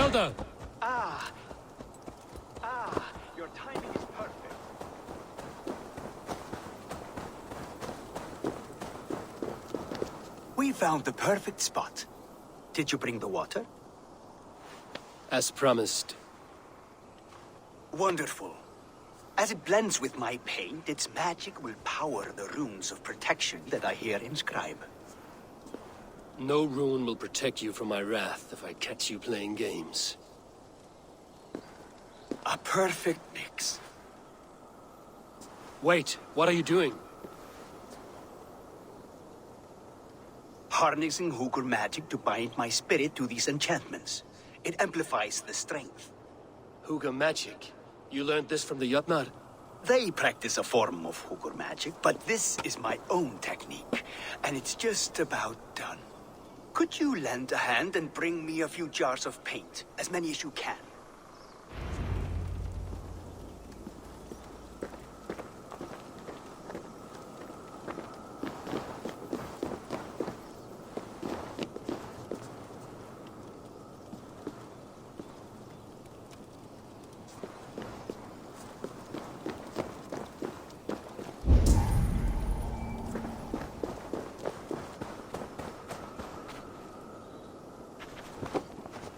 Builder! Your timing is perfect. We found the perfect spot. Did you bring the water? As promised. Wonderful. As it blends with my paint, its magic will power the runes of protection that I here inscribe. No rune will protect you from my wrath if I catch you playing games. A perfect mix. Wait, what are you doing? Harnessing Hooker magic to bind my spirit to these enchantments. It amplifies the strength. Hooker magic? You learned this from the Jotnar? They practice a form of Hooker magic, but this is my own technique, and it's just about done. Could you lend a hand and bring me a few jars of paint? As many as you can.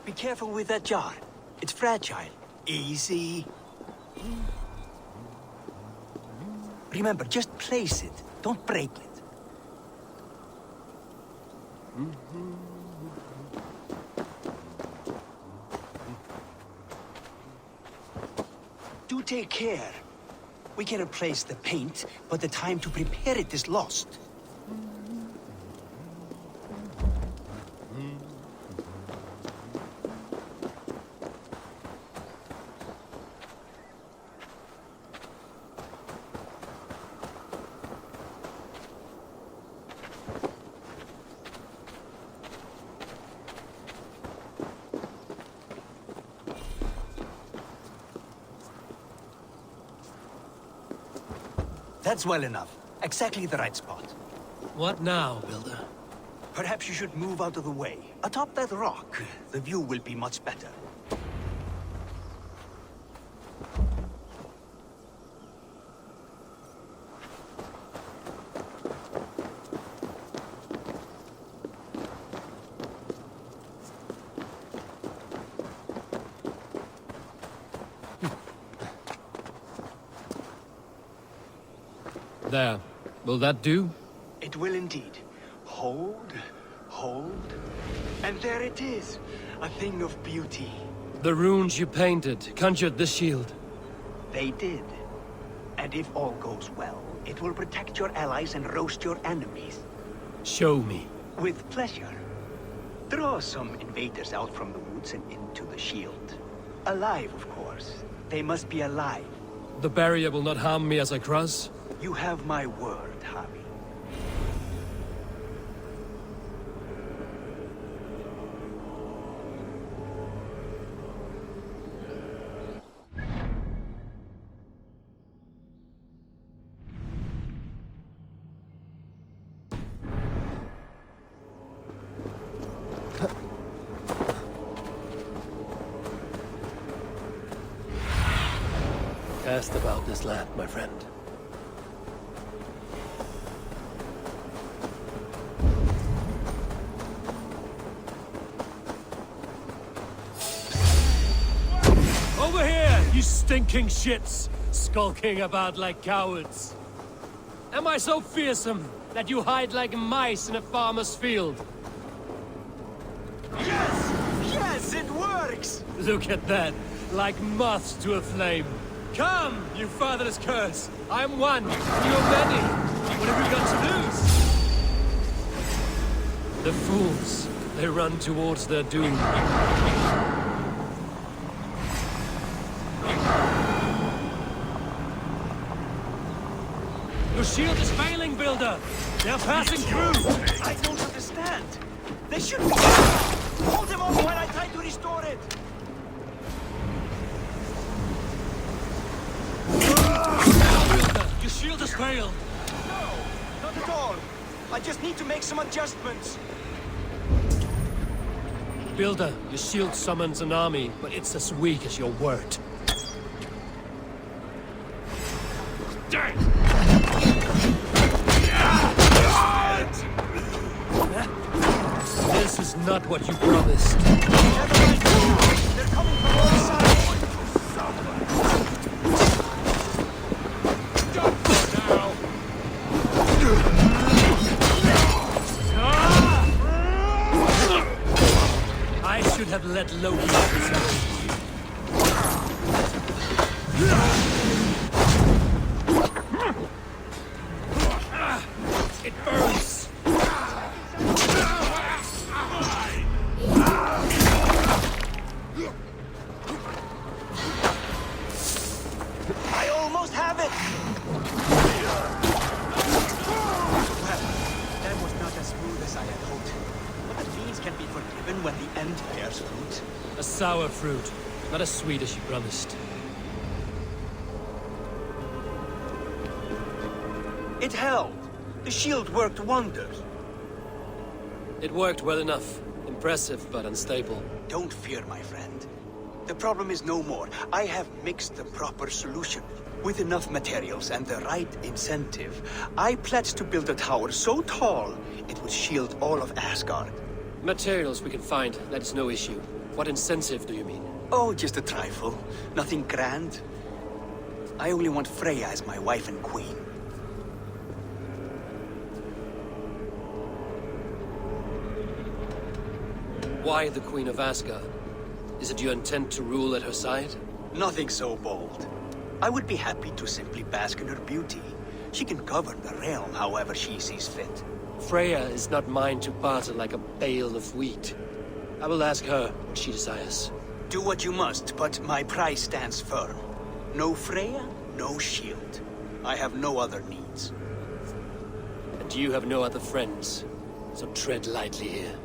Be careful with that jar. It's fragile. Easy. Remember, just place it. Don't break it. Do take care. We can replace the paint, but the time to prepare it is lost. That's well enough. Exactly the right spot. What now, Builder? Perhaps you should move out of the way. Atop that rock, the view will be much better. There. Will that do? It will indeed. Hold, hold, and there it is. A thing of beauty. The runes you painted conjured the shield. They did. And if all goes well, it will protect your allies and roast your enemies. Show me. With pleasure. Draw some invaders out from the woods and into the shield. Alive, of course. They must be alive. The barrier will not harm me as I cross? You have my word, Harry. Cast about this land, my friend. Over here, you stinking shits! Skulking about like cowards. Am I so fearsome that you hide like mice in a farmer's field? Yes! Yes, it works! Look at that, like moths to a flame. Come, you fatherless curse! I'm one, you're many. What have we got to lose? The fools, they run towards their doom. Your shield is failing, Builder! They're passing through! I don't understand. They should be... Hold them off while I try to restore it! Builder, your shield has failed! No, not at all. I just need to make some adjustments. Builder, your shield summons an army, but it's as weak as your word. This is not what you promised. They're coming from all sides! I should have let Loki have his way. It burns! I almost have it! Well, that was not as smooth as I had hoped. But the means can be forgiven when the end bears fruit. A sour fruit, not as sweet as you promised. It held. The shield worked wonders. It worked well enough. Impressive, but unstable. Don't fear, my friend. The problem is no more. I have mixed the proper solution. With enough materials and the right incentive, I pledge to build a tower so tall, it would shield all of Asgard. Materials we can find, that is no issue. What incentive do you mean? Oh, just a trifle. Nothing grand. I only want Freya as my wife and queen. Why the Queen of Asgard? Is it your intent to rule at her side? Nothing so bold. I would be happy to simply bask in her beauty. She can govern the realm however she sees fit. Freya is not mine to barter like a bale of wheat. I will ask her what she desires. Do what you must, but my price stands firm. No Freya, no shield. I have no other needs. And you have no other friends, so tread lightly here.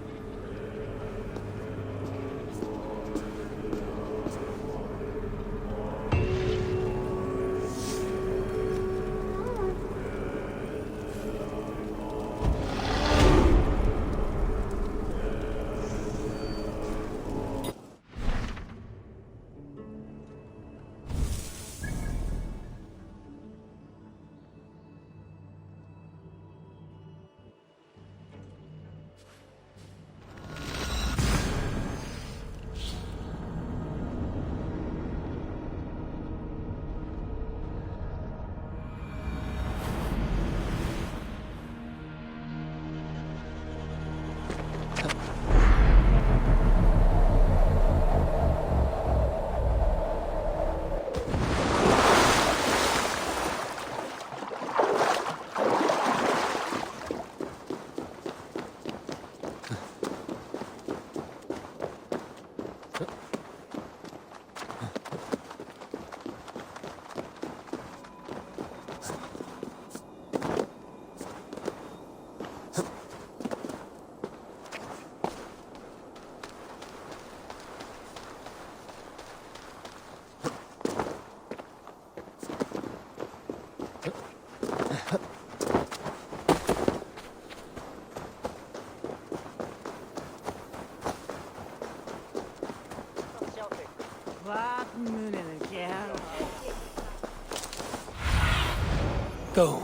Go,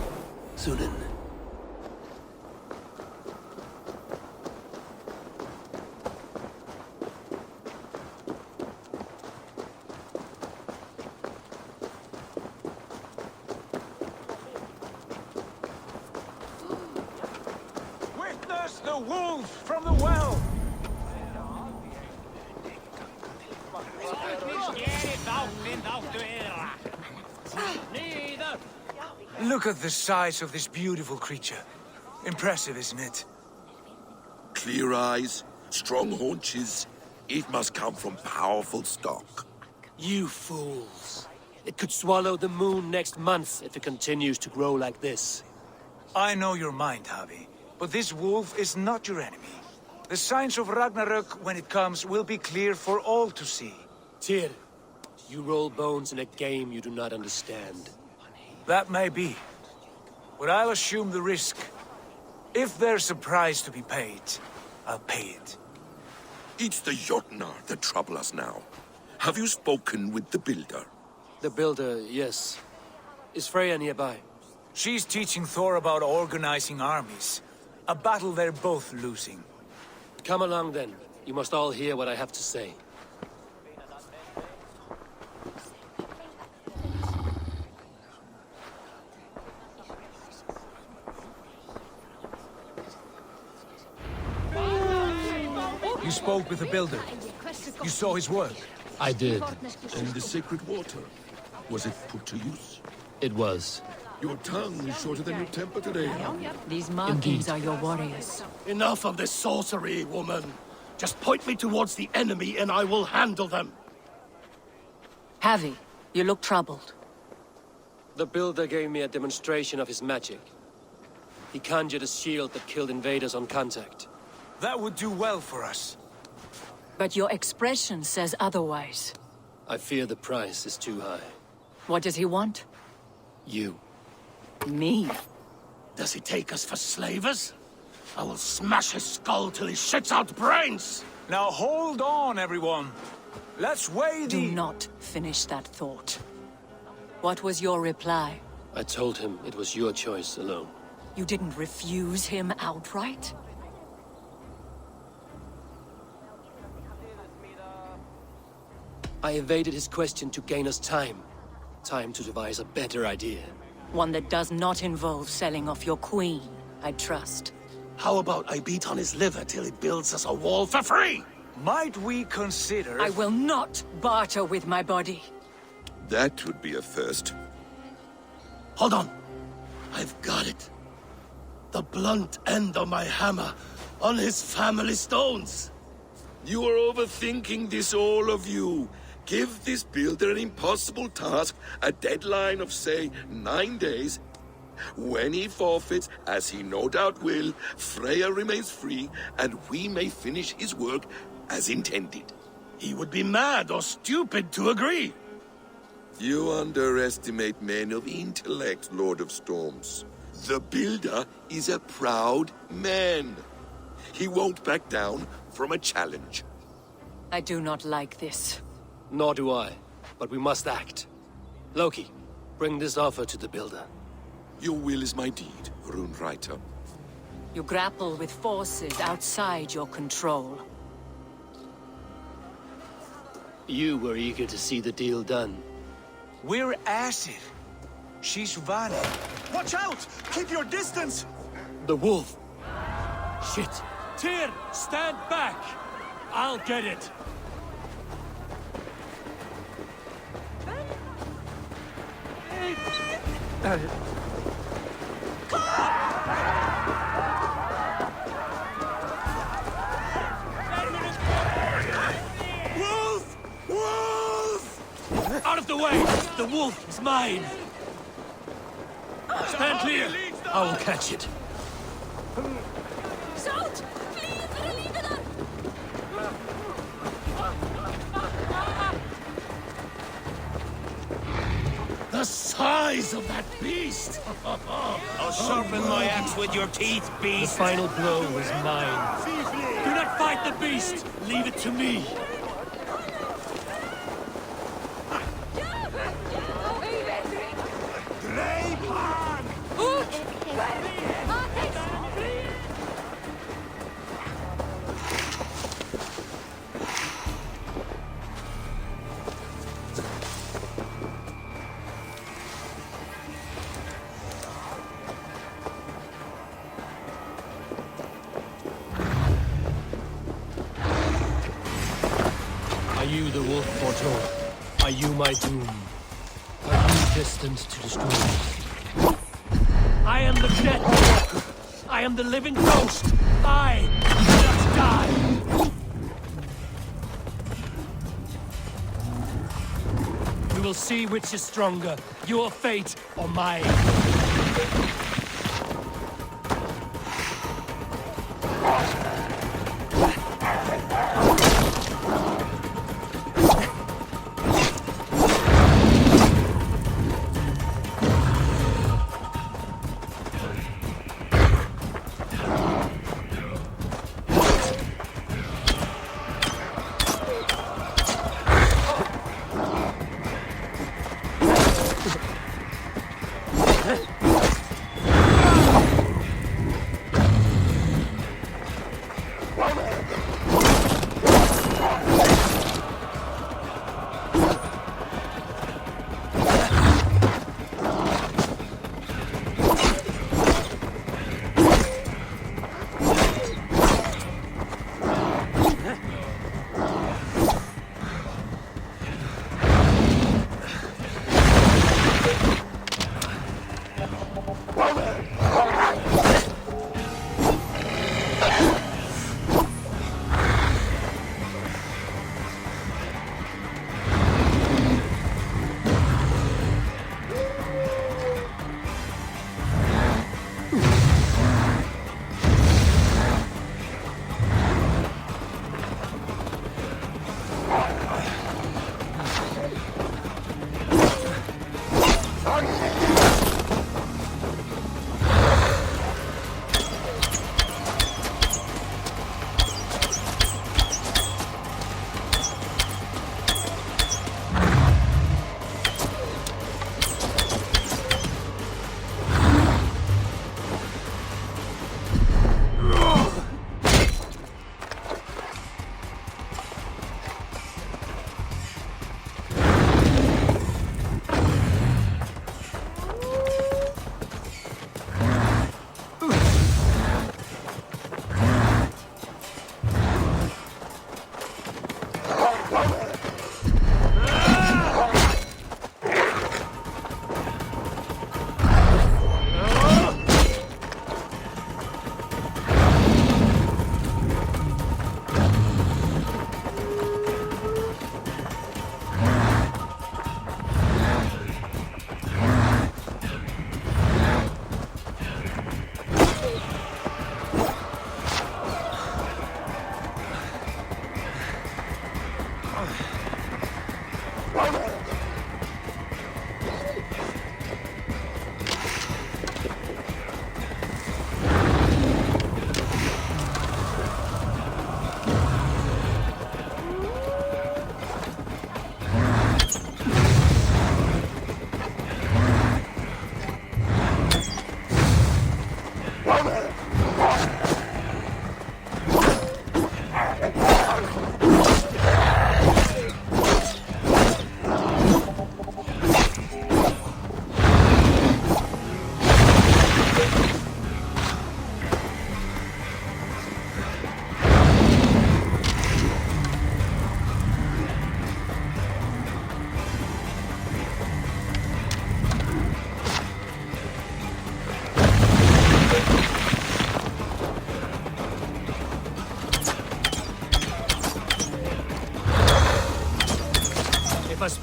Sunan. Witness the wolf from the well! Look at the size of this beautiful creature. Impressive, isn't it? Clear eyes, strong haunches. It must come from powerful stock. You fools. It could swallow the moon next month if it continues to grow like this. I know your mind, Javi, but this wolf is not your enemy. The signs of Ragnarök, when it comes, will be clear for all to see. Tyr, you roll bones in a game you do not understand. That may be, but I'll assume the risk. If there's a price to be paid, I'll pay it. It's the Jotnar that trouble us now. Have you spoken with the builder? The builder, yes. Is Freya nearby? She's teaching Thor about organizing armies. A battle they're both losing. Come along then. You must all hear what I have to say. You spoke with the builder. You saw his work. I did. And the sacred water? Was it put to use? It was. Your tongue is shorter than your temper today. These markings are your warriors. Enough of this sorcery, woman. Just point me towards the enemy and I will handle them. Havi, you look troubled. The builder gave me a demonstration of his magic. He conjured a shield that killed invaders on contact. That would do well for us. But your expression says otherwise. I fear the price is too high. What does he want? You. Me? Does he take us for slavers? I will smash his skull till he shits out brains! Now hold on, everyone. Let's weigh Do the... not finish that thought. What was your reply? I told him it was your choice alone. You didn't refuse him outright? I evaded his question to gain us time. Time to devise a better idea. One that does not involve selling off your queen, I trust. How about I beat on his liver till he builds us a wall for free? Might we consider... I will not barter with my body. That would be a first. Hold on. I've got it. The blunt end of my hammer on his family stones. You are overthinking this, all of you. Give this builder an impossible task, a deadline of, say, 9 days. When he forfeits, as he no doubt will, Freya remains free, and we may finish his work as intended. He would be mad or stupid to agree. You underestimate men of intellect, Lord of Storms. The builder is a proud man. He won't back down from a challenge. I do not like this. Nor do I, but we must act. Loki, bring this offer to the builder. Your will is my deed, Rune Writer. You grapple with forces outside your control. You were eager to see the deal done. We're Aesir. She's Vani. Watch out! Keep your distance! The wolf! Shit! Tyr, stand back! I'll get it! Wolf! Wolf! Out of the way! The wolf is mine! Stand clear! I will catch it. The size of that beast! I'll sharpen my axe with your teeth, The beast. final blow was mine. Do not fight the beast! Leave it to me! Are you the wolf foretold? Are you my doom? Are you destined to destroy me? I am the dead walker. I am the living ghost. I must die. We will see which is stronger, your fate or mine.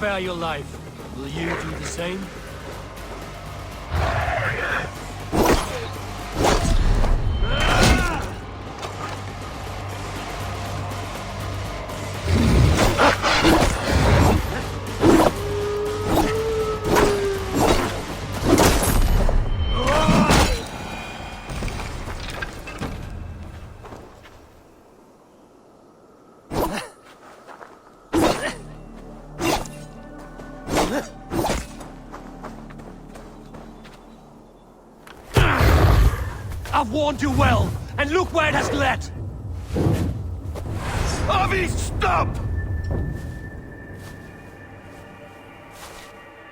spare your life. Will you do the same? I've warned you well, and look where it has led! Avi, stop!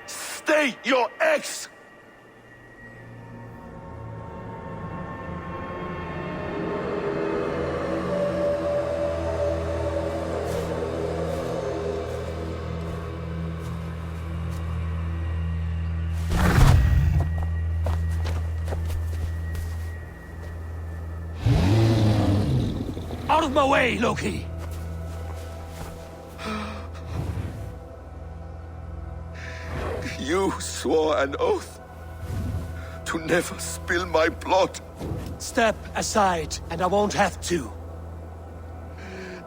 Stay your ex! Out of my way, Loki! You swore an oath to never spill my blood. Step aside, and I won't have to.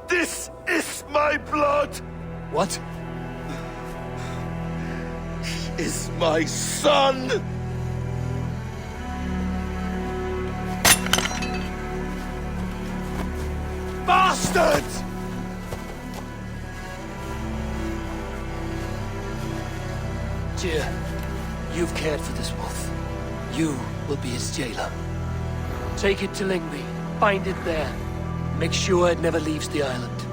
This is my blood! What? He is my son! Bastards! Tyr, you've cared for this wolf. You will be his jailer. Take it to Lingby. Bind it there. Make sure it never leaves the island.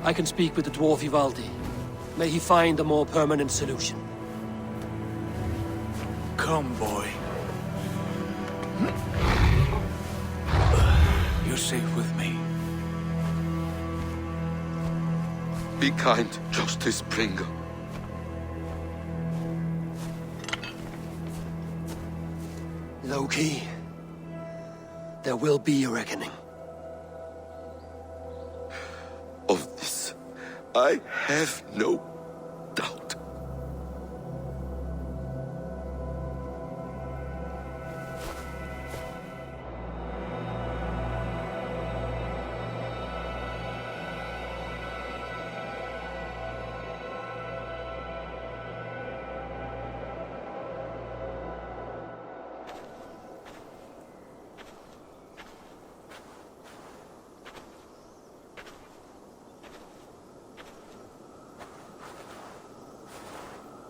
I can speak with the dwarf Ivaldi. May he find a more permanent solution. Come, boy. You're safe with me. Be kind, Justice Bringer. Loki, there will be a reckoning. Of this, I have no doubt.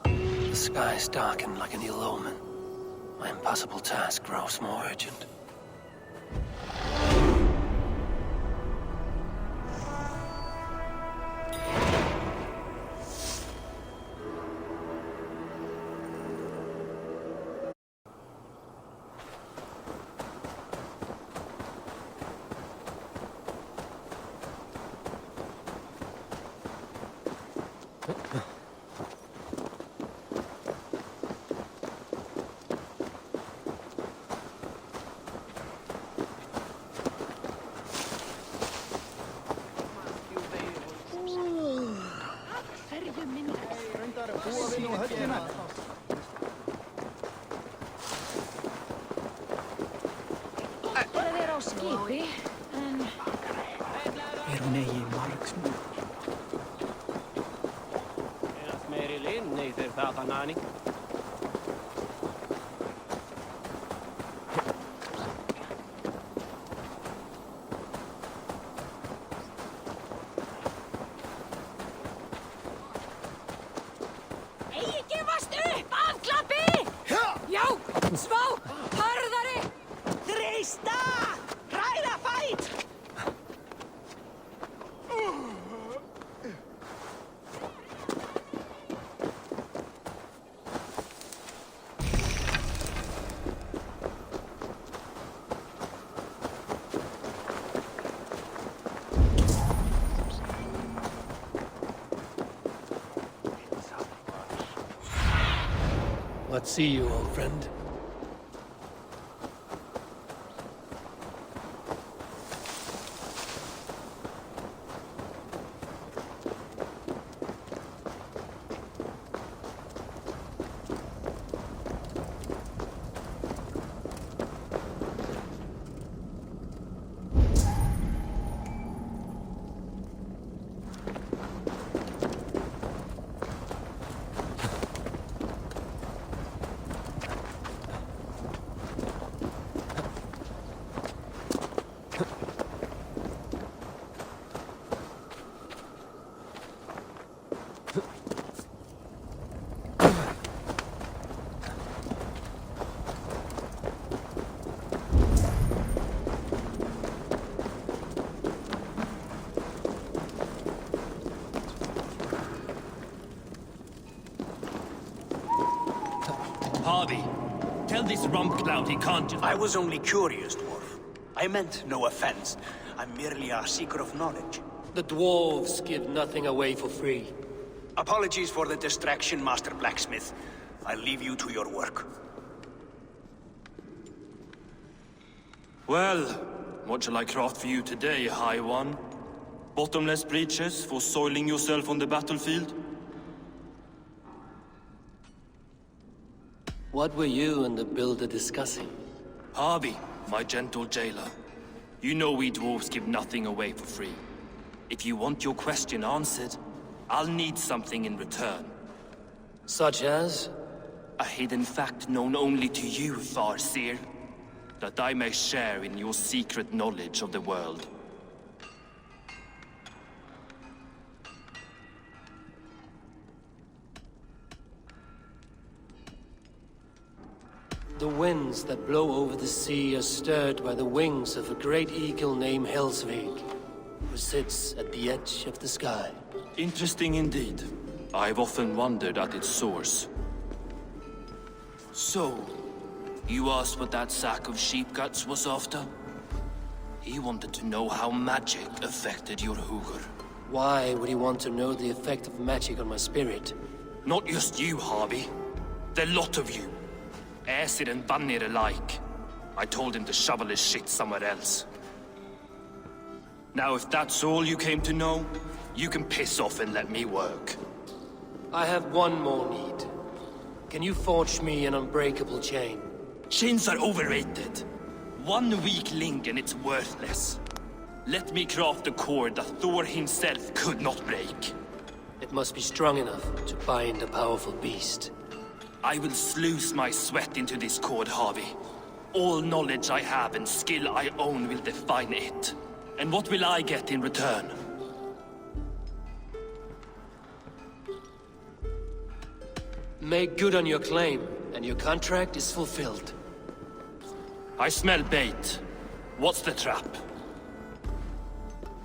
The skies darken like an ill omen. My impossible task grows more urgent. skipi, en... Erum eigi marksmúr. Enas meiri linn ei þeir þaðanani. Ei gefast upp, afklappi! Já, svá, harðari! Þrista! Ræða fæt! Let's see you, old friend. Harvey, tell this rumpclout he can't just... I was only curious, dwarf. I meant no offense. I'm merely a seeker of knowledge. The dwarves give nothing away for free. Apologies for the distraction, Master Blacksmith. I'll leave you to your work. Well, what shall I craft for you today, High One? Bottomless breeches for soiling yourself on the battlefield? What were you and the builder discussing? Harvey, my gentle jailer. You know we dwarves give nothing away for free. If you want your question answered, I'll need something in return. Such as? A hidden fact known only to you, Farseer. That I may share in your secret knowledge of the world. The winds that blow over the sea are stirred by the wings of a great eagle named Helsvig, who sits at the edge of the sky. Interesting indeed. I've often wondered at its source. So, you asked what that sack of sheep guts was after? He wanted to know how magic affected your Hugr. Why would he want to know the effect of magic on my spirit? Not just you, Harvey. The lot of you. Aesir and Vanir alike. I told him to shovel his shit somewhere else. Now if that's all you came to know, you can piss off and let me work. I have one more need. Can you forge me an unbreakable chain? Chains are overrated. One weak link and it's worthless. Let me craft a cord that Thor himself could not break. It must be strong enough to bind a powerful beast. I will sluice my sweat into this cord, Harvey. All knowledge I have and skill I own will define it. And what will I get in return? Make good on your claim, and your contract is fulfilled. I smell bait. What's the trap?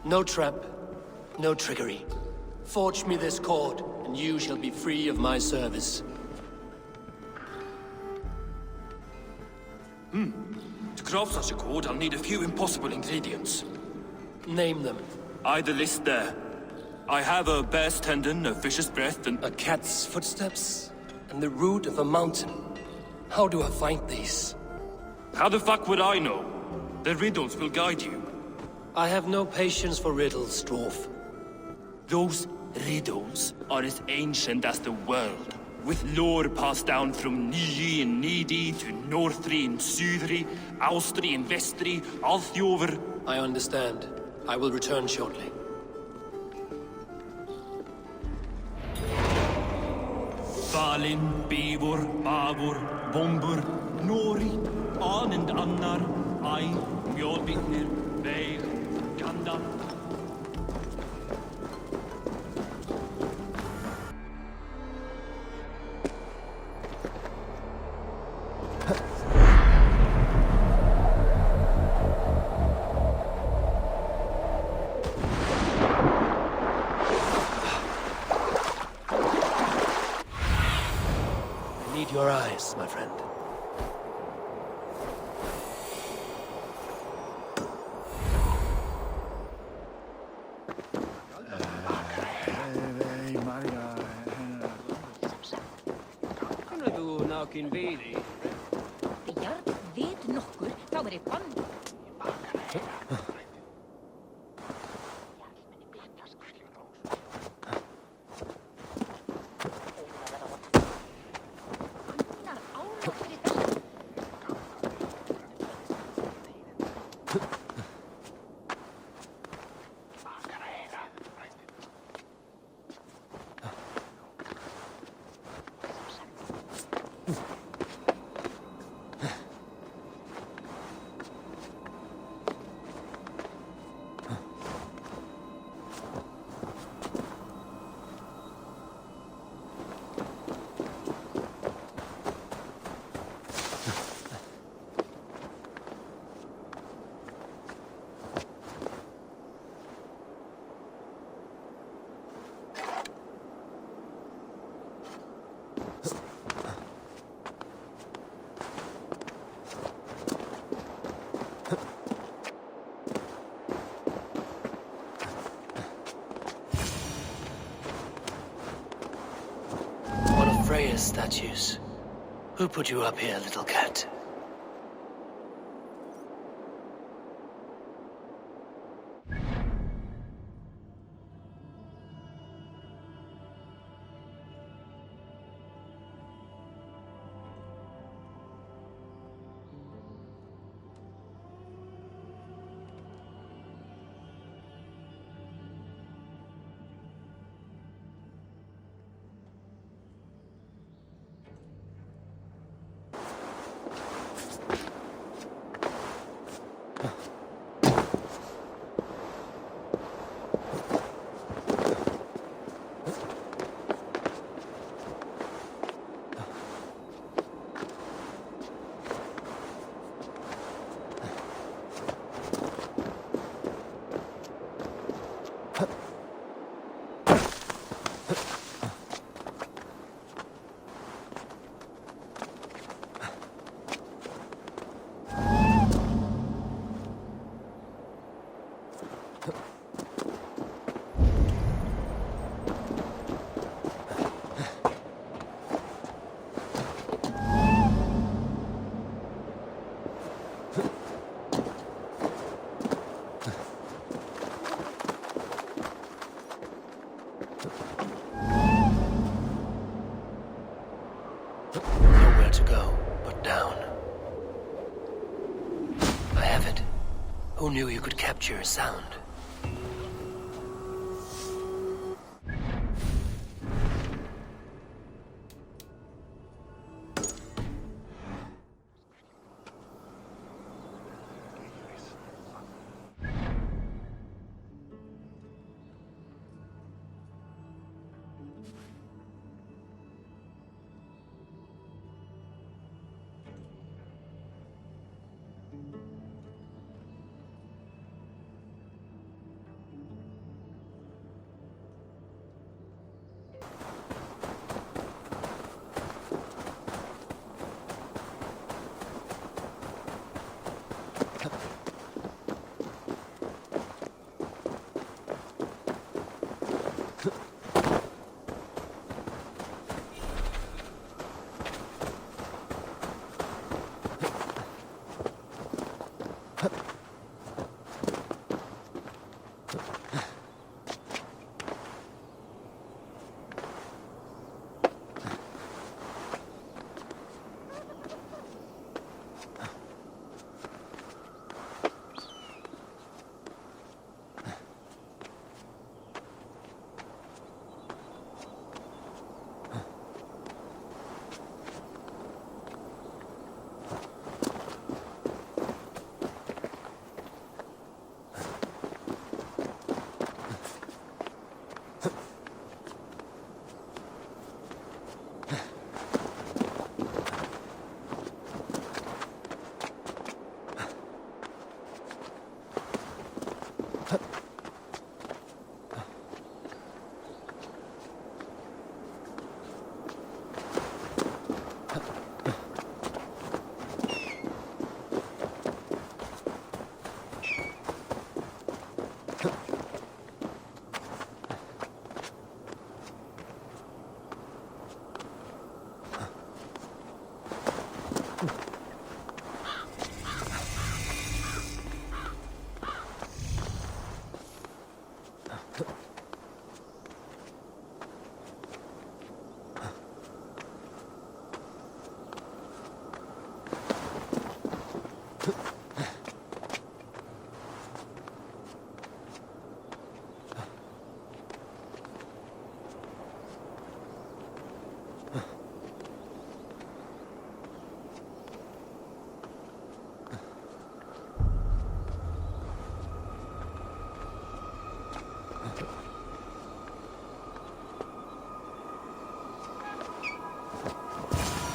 No trap, no trickery. Forge me this cord, and you shall be free of my service. To craft such a cord, I'll need a few impossible ingredients. Name them. The list there. I have a bear's tendon, a fish's breath, and... A cat's footsteps, and the root of a mountain. How do I find these? How the fuck would I know? The riddles will guide you. I have no patience for riddles, dwarf. Those riddles are as ancient as the world, with lore passed down from Niji and Nidi to Northri and Sudri, Austri and Vestri, Althjover. I understand. I will return shortly. Valin, Beivor, Bavor, Bombur, Nori, An and Annar, Ai, Mjolbitnir, Veil, Gandalf. Your eyes, my friend. Kunna þú nákin við því? Björn veit nokkur, þá er ég bann. curious statues. Who put you up here, little cat? Nowhere to go but down. I have it. Who knew you could capture a sound?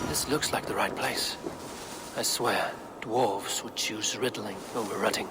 This looks like the right place. I swear, dwarves would choose riddling over rutting.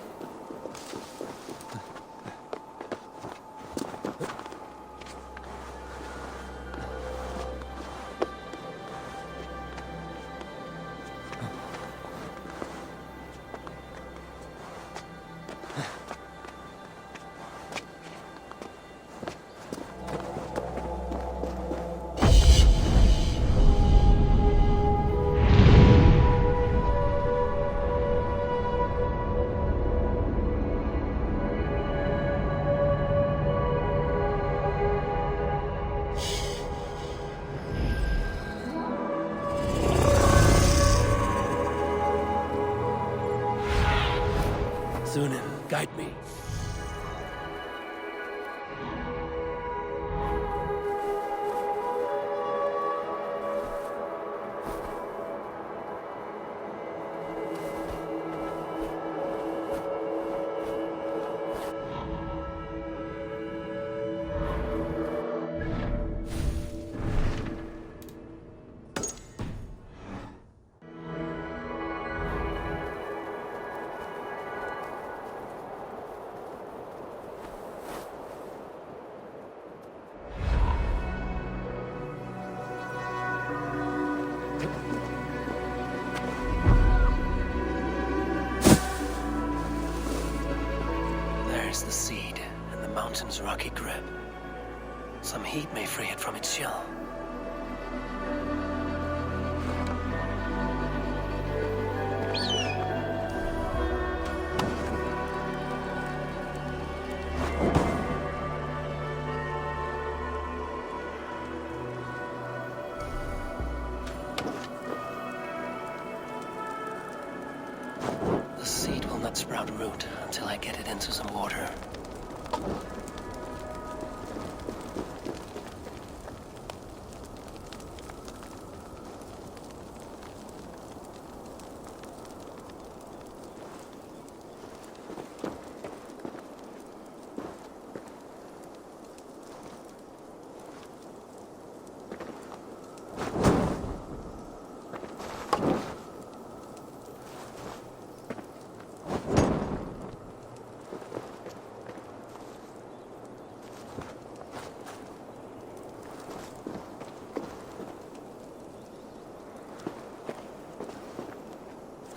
mountain's rocky grip. Some heat may free it from its shell. The seed will not sprout root until I get it into some water.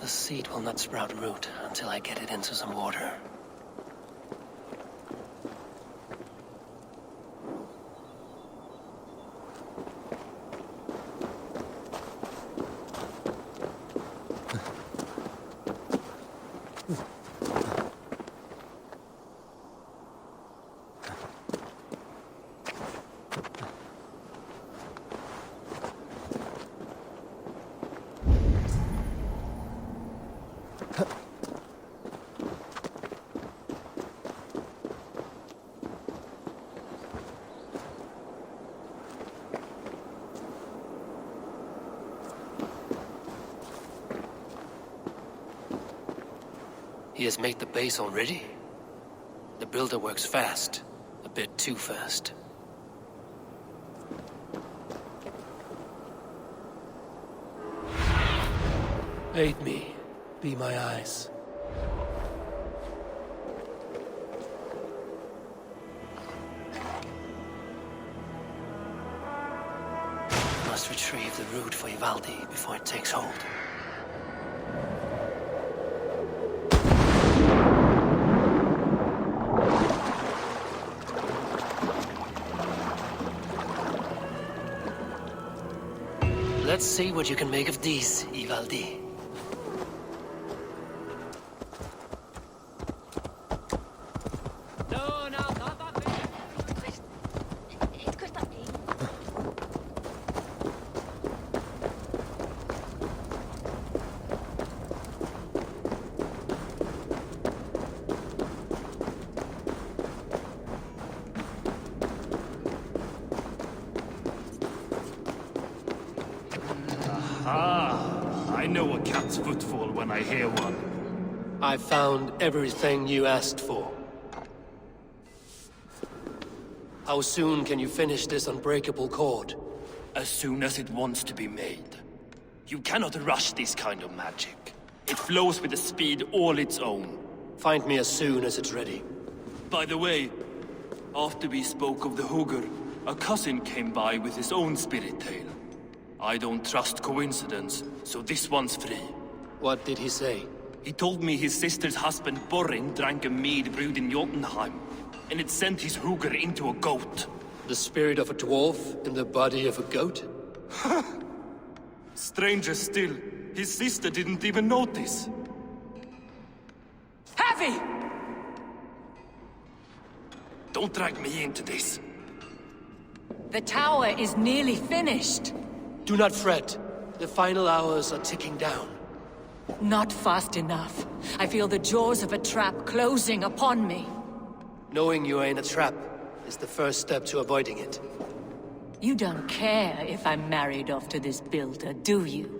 The seed will not sprout root until I get it into some water. He has made the base already? The builder works fast. A bit too fast. Aid me. Be my eyes. Must retrieve the root for Ivaldi before it takes hold. Let's see what you can make of these, Ivaldi. I know a cat's footfall when I hear one. I found everything you asked for. How soon can you finish this unbreakable cord? As soon as it wants to be made. You cannot rush this kind of magic. It flows with a speed all its own. Find me as soon as it's ready. By the way, after we spoke of the Hugr, a cousin came by with his own spirit tale. I don't trust coincidence, so this one's free. What did he say? He told me his sister's husband Borin drank a mead brewed in Jotunheim, and it sent his Hugr into a goat. The spirit of a dwarf in the body of a goat? Stranger still, his sister didn't even notice. Heavy! Don't drag me into this. The tower is nearly finished. Do not fret. The final hours are ticking down. Not fast enough. I feel the jaws of a trap closing upon me. Knowing you are in a trap is the first step to avoiding it. You don't care if I'm married off to this builder, do you?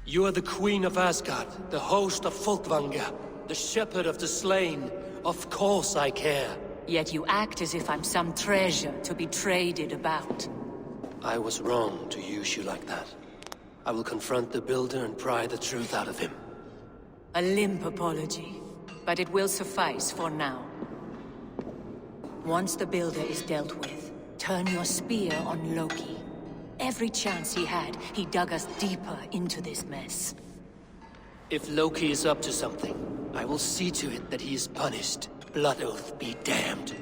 You are the Queen of Asgard, the host of Folkvanga, the shepherd of the slain. Of course I care. Yet you act as if I'm some treasure to be traded about. I was wrong to use you like that. I will confront the builder and pry the truth out of him. A limp apology, but it will suffice for now. Once the builder is dealt with, turn your spear on Loki. Every chance he had, he dug us deeper into this mess. If Loki is up to something, I will see to it that he is punished. Blood Oath be damned.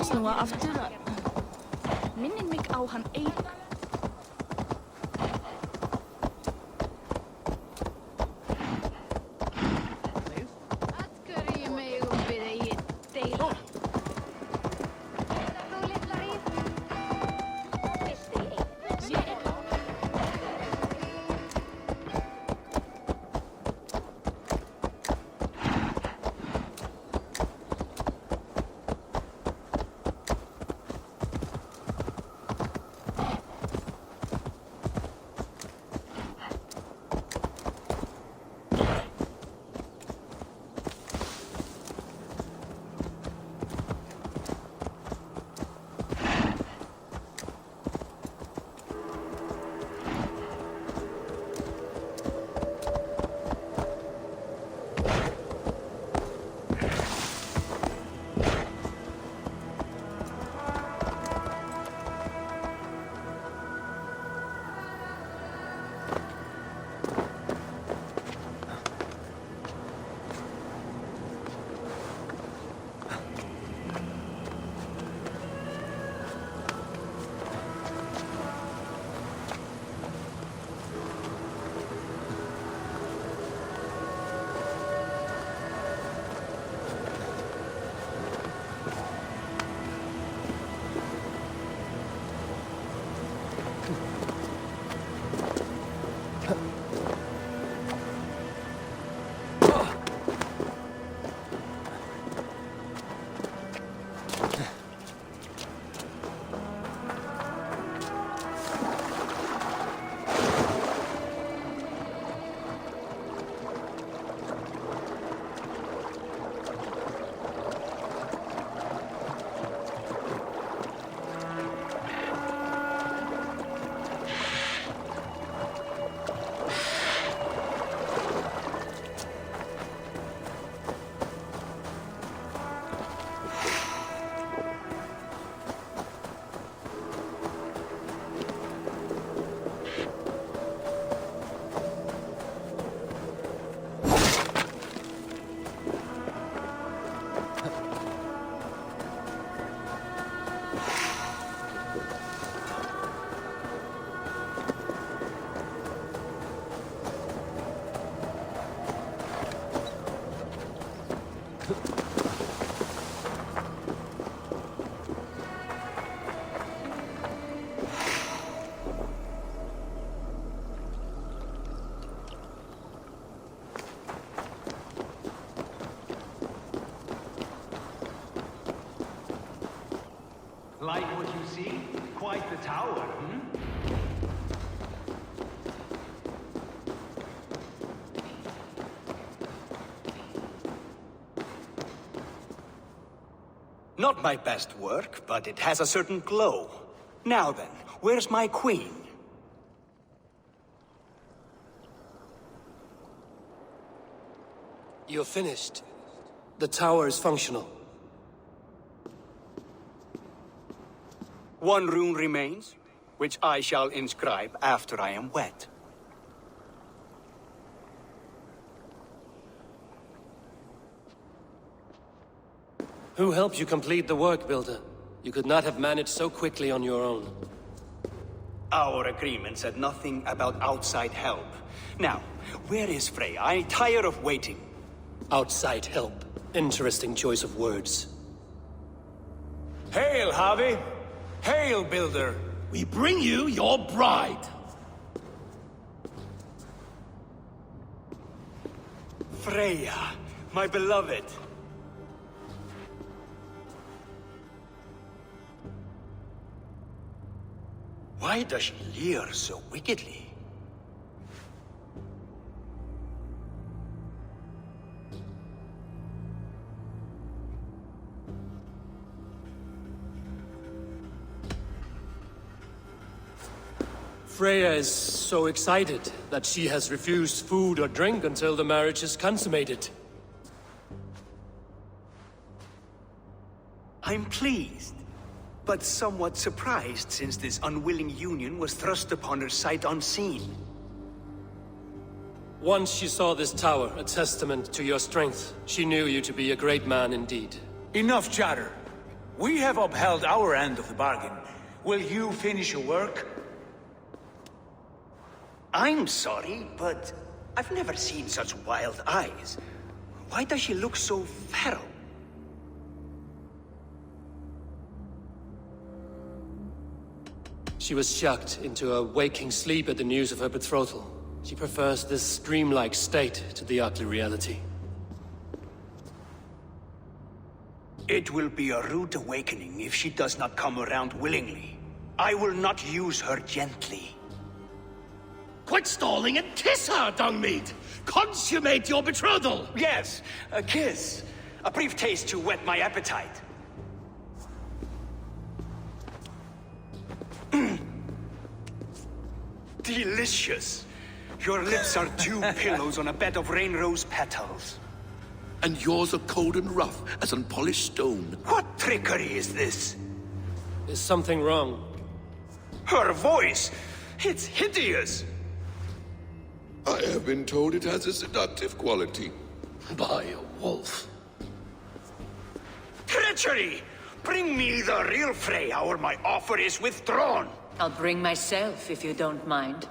Snúa aftur. Minnir mig á hann einn. Like what you see? Quite the tower, hmm? Not my best work, but it has a certain glow. Now then, where's my queen? You're finished. The tower is functional. One rune remains, which I shall inscribe after I am wed. Who helped you complete the work, Builder? You could not have managed so quickly on your own. Our agreement said nothing about outside help. Now, where is Freya? I'm tired of waiting. Outside help. Interesting choice of words. Hail, Javi! Hail, Builder! We bring you your bride. Freya, my beloved. Why does she leer so wickedly? Freya is so excited that she has refused food or drink until the marriage is consummated. I'm pleased, but somewhat surprised since this unwilling union was thrust upon her sight unseen. Once she saw this tower, a testament to your strength, she knew you to be a great man indeed. Enough chatter. We have upheld our end of the bargain. Will you finish your work? I'm sorry, but I've never seen such wild eyes. Why does she look so feral? She was shocked into a waking sleep at the news of her betrothal. She prefers this dreamlike state to the ugly reality. It will be a rude awakening if she does not come around willingly. I will not use her gently. Quit stalling and kiss her, Dungmeat! Consummate your betrothal! Yes, a kiss. A brief taste to whet my appetite. Delicious. Your lips are dew pillows on a bed of rain rose petals. And yours are cold and rough as unpolished stone. What trickery is this? Is something wrong? Her voice! It's hideous! I have been told it has a seductive quality. By a wolf. Treachery! Bring me the real Freya or my offer is withdrawn! I'll bring myself if you don't mind.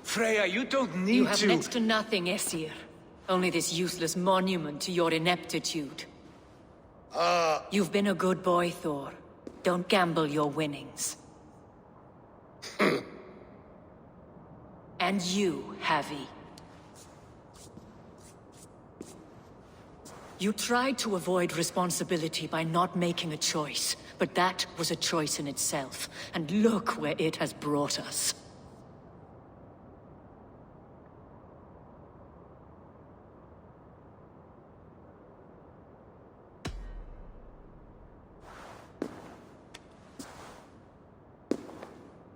Freya, you don't need You have to... next to nothing, Aesir. Only this useless monument to your ineptitude. You've been a good boy, Thor. Don't gamble your winnings. And you, Havi. You tried to avoid responsibility by not making a choice, but that was a choice in itself, and look where it has brought us.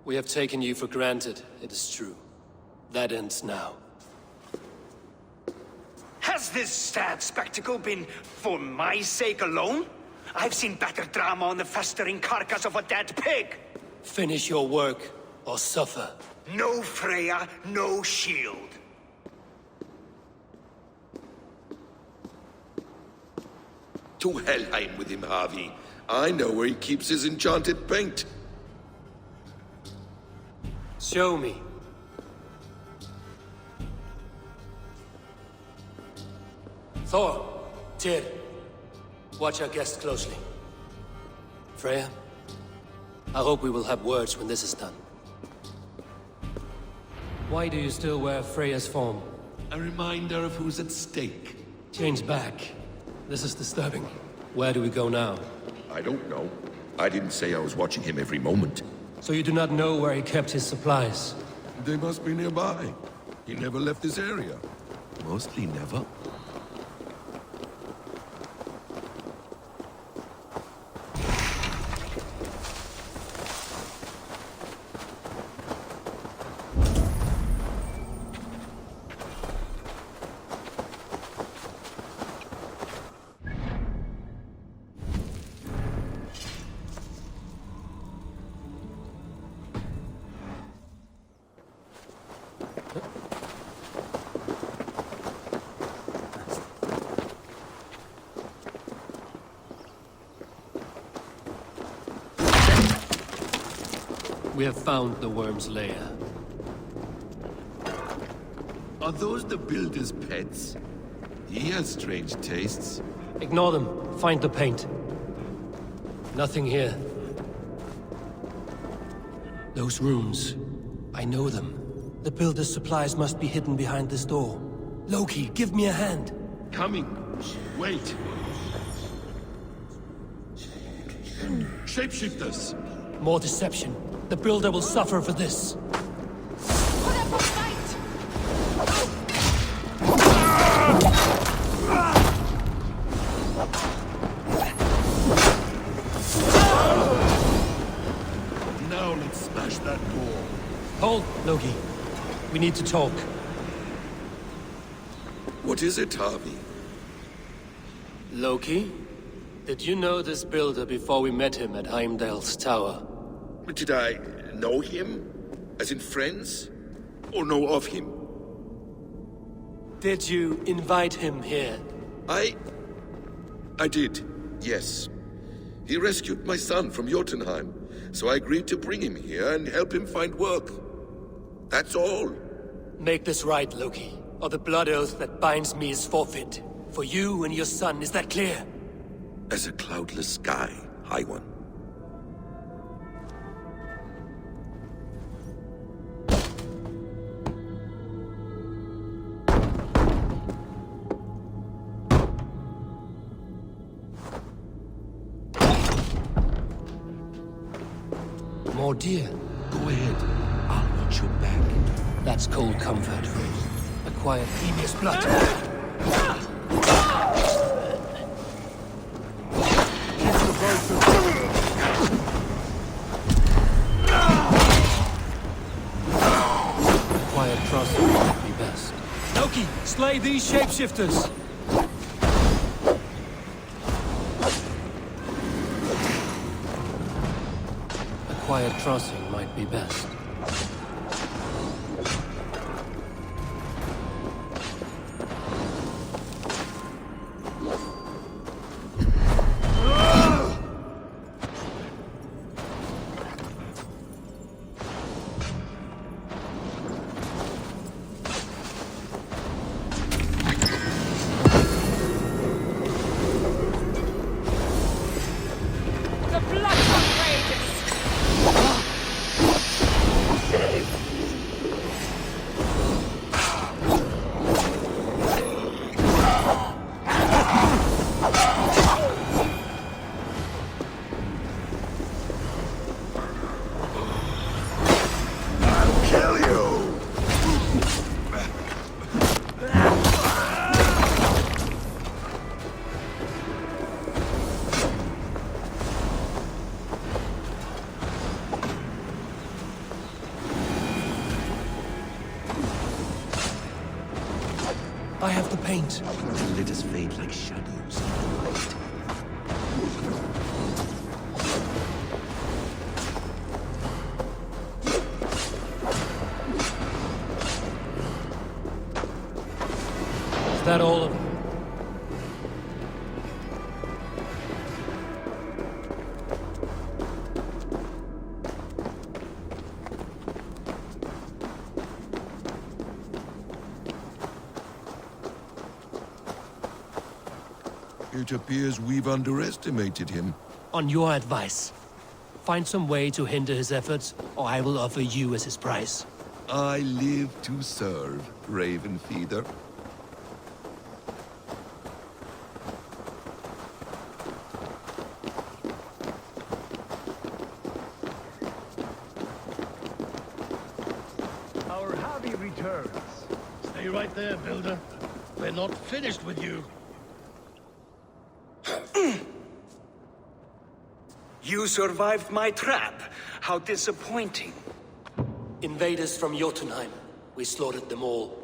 We have taken you for granted, it is true. That ends now. Has this sad spectacle been for my sake alone? I've seen better drama on the festering carcass of a dead pig! Finish your work, or suffer. No Freya, no shield. To Helheim with him, Harvey. I know where he keeps his enchanted paint. Show me. Thor, Tyr, watch our guest closely. Freya, I hope we will have words when this is done. Why do you still wear Freya's form? A reminder of who's at stake. Change back. This is disturbing. Where do we go now? I don't know. I didn't say I was watching him every moment. So you do not know where he kept his supplies? They must be nearby. He never left this area. Mostly never. We have found the worm's lair. Are those the builder's pets? He has strange tastes. Ignore them. Find the paint. Nothing here. Those rooms. I know them. The builder's supplies must be hidden behind this door. Loki, give me a hand. Coming. Wait. Shapeshifters! More deception. The builder will suffer for this. Put up a fight! Now let's smash that door. Hold, Loki. We need to talk. What is it, Harvey? Loki? Did you know this builder before we met him at Heimdall's tower? Did I know him? As in friends? Or know of him? Did you invite him here? I did, yes. He rescued my son from Jotunheim, so I agreed to bring him here and help him find work. That's all. Make this right, Loki, or the blood oath that binds me is forfeit. For you and your son, is that clear? As a cloudless sky, High One. More deer. Go ahead. I'll watch your back. That's cold comfort. A quiet, previous blood. Quiet crossing would be best. Loki, slay these shapeshifters! A quiet crossing might be best. I have the paint. Let us fade like shadows in the light. Is that all of them? It appears we've underestimated him. On your advice. Find some way to hinder his efforts, or I will offer you as his price. I live to serve, Ravenfeather. Our Harvey returns. Stay right there, Builder. We're not finished with you. You survived my trap. How disappointing. Invaders from Jotunheim. We slaughtered them all.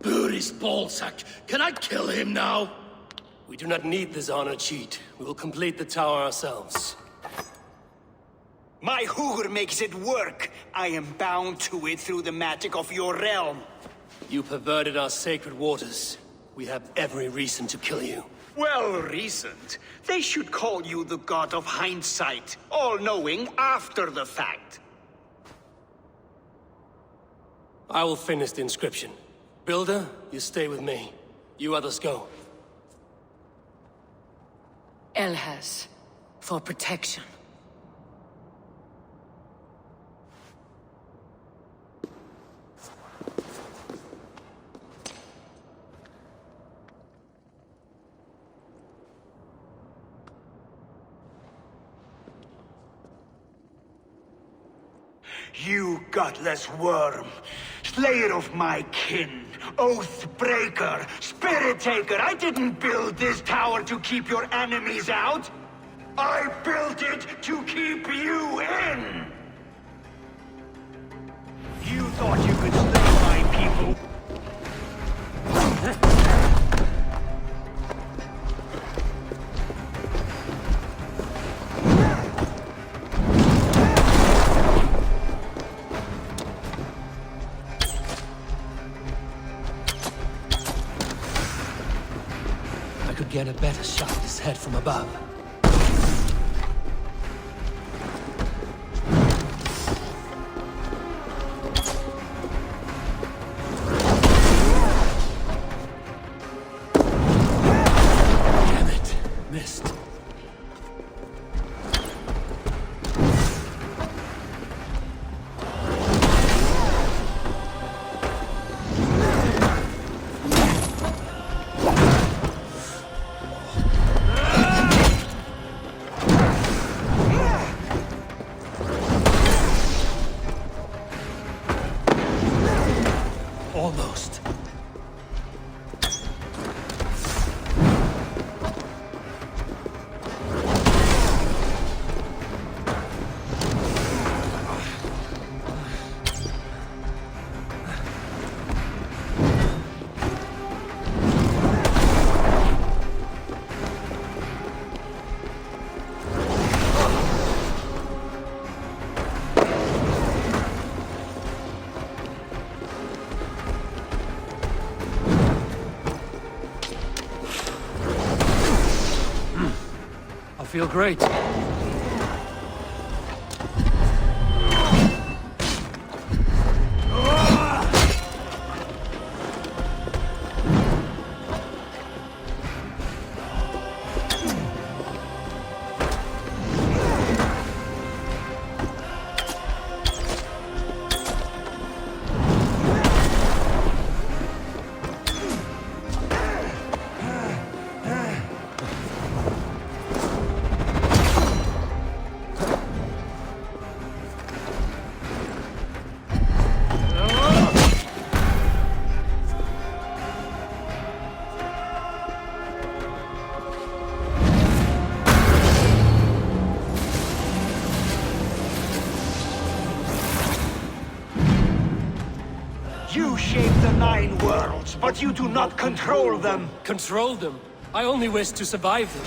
Buri's ballsack. Can I kill him now? We do not need this honor cheat. We will complete the tower ourselves. My Hugr makes it work. I am bound to it through the magic of your realm. You perverted our sacred waters. We have every reason to kill you. Well reasoned. They should call you the god of hindsight, all-knowing after the fact. I will finish the inscription. Builder, you stay with me. You others go. Elhas, for protection. You gutless worm, slayer of my kin, oath breaker, spirit taker. I didn't build this tower to keep your enemies out. I built it to keep you in. You thought you could slay my people. Get a better shot at his head from above. Damn it, missed. Almost. I feel great. You shape the 9 worlds, but you do not control them. Control them? I only wish to survive them.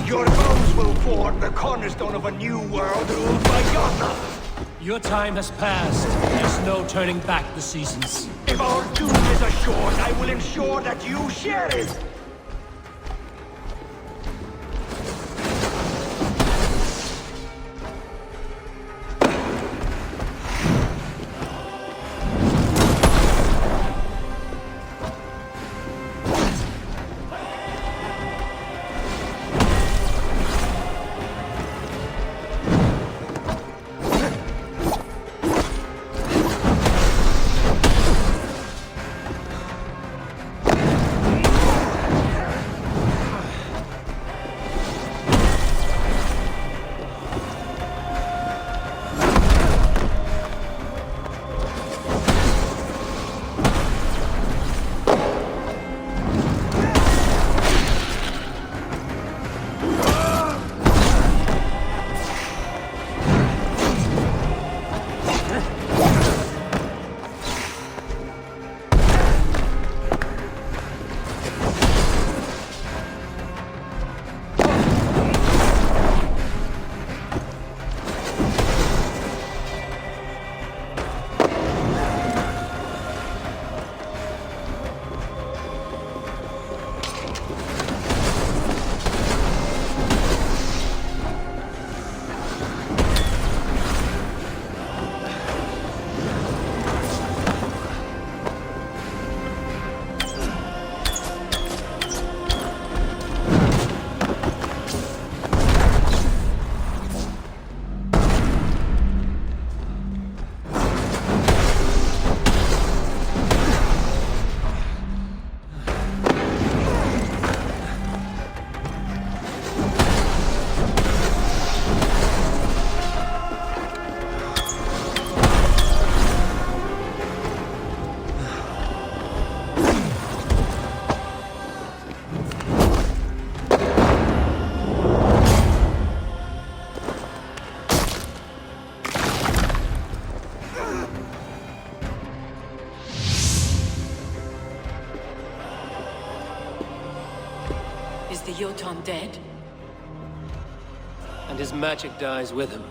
Your bones will form the cornerstone of a new world ruled by Yatna. Your time has passed. There's no turning back the seasons. If our doom is assured, I will ensure that you share it. Jotun dead? And his magic dies with him.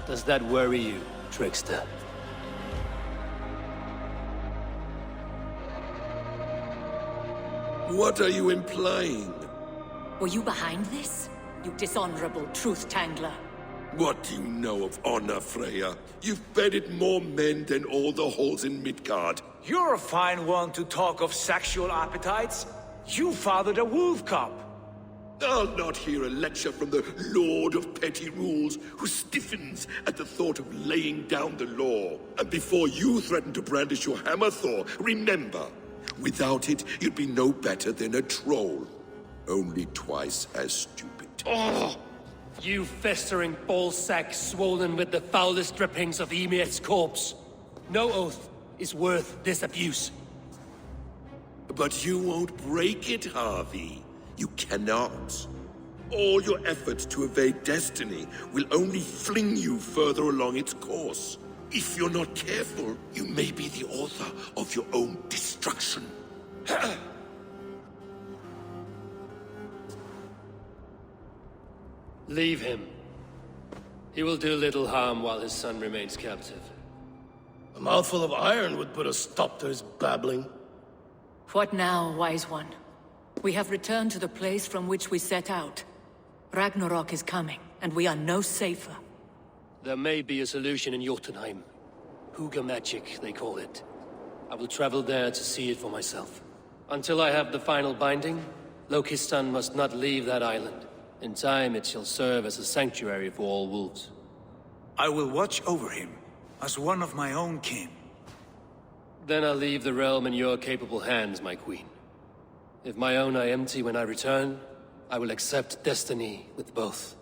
Does that worry you, trickster? What are you implying? Were you behind this? You dishonorable truth-tangler. What do you know of honor, Freya? You've bedded more men than all the halls in Midgard. You're a fine one to talk of sexual appetites. You fathered a wolf cub. I'll not hear a lecture from the Lord of Petty Rules, who stiffens at the thought of laying down the law. And before you threaten to brandish your hammer, Thor, remember, without it, you'd be no better than a troll. Only twice as stupid. Oh! You festering ballsack swollen with the foulest drippings of Ymir's corpse. No oath is worth this abuse. But you won't break it, Harvey. You cannot. All your efforts to evade destiny will only fling you further along its course. If you're not careful, you may be the author of your own destruction. Leave him. He will do little harm while his son remains captive. A mouthful of iron would put a stop to his babbling. What now, wise one? We have returned to the place from which we set out. Ragnarok is coming, and we are no safer. There may be a solution in Jotunheim. Hugger magic, they call it. I will travel there to see it for myself. Until I have the final binding, Loki's son must not leave that island. In time, it shall serve as a sanctuary for all wolves. I will watch over him, as one of my own kin. Then I'll leave the realm in your capable hands, my queen. If my own are empty when I return, I will accept destiny with both.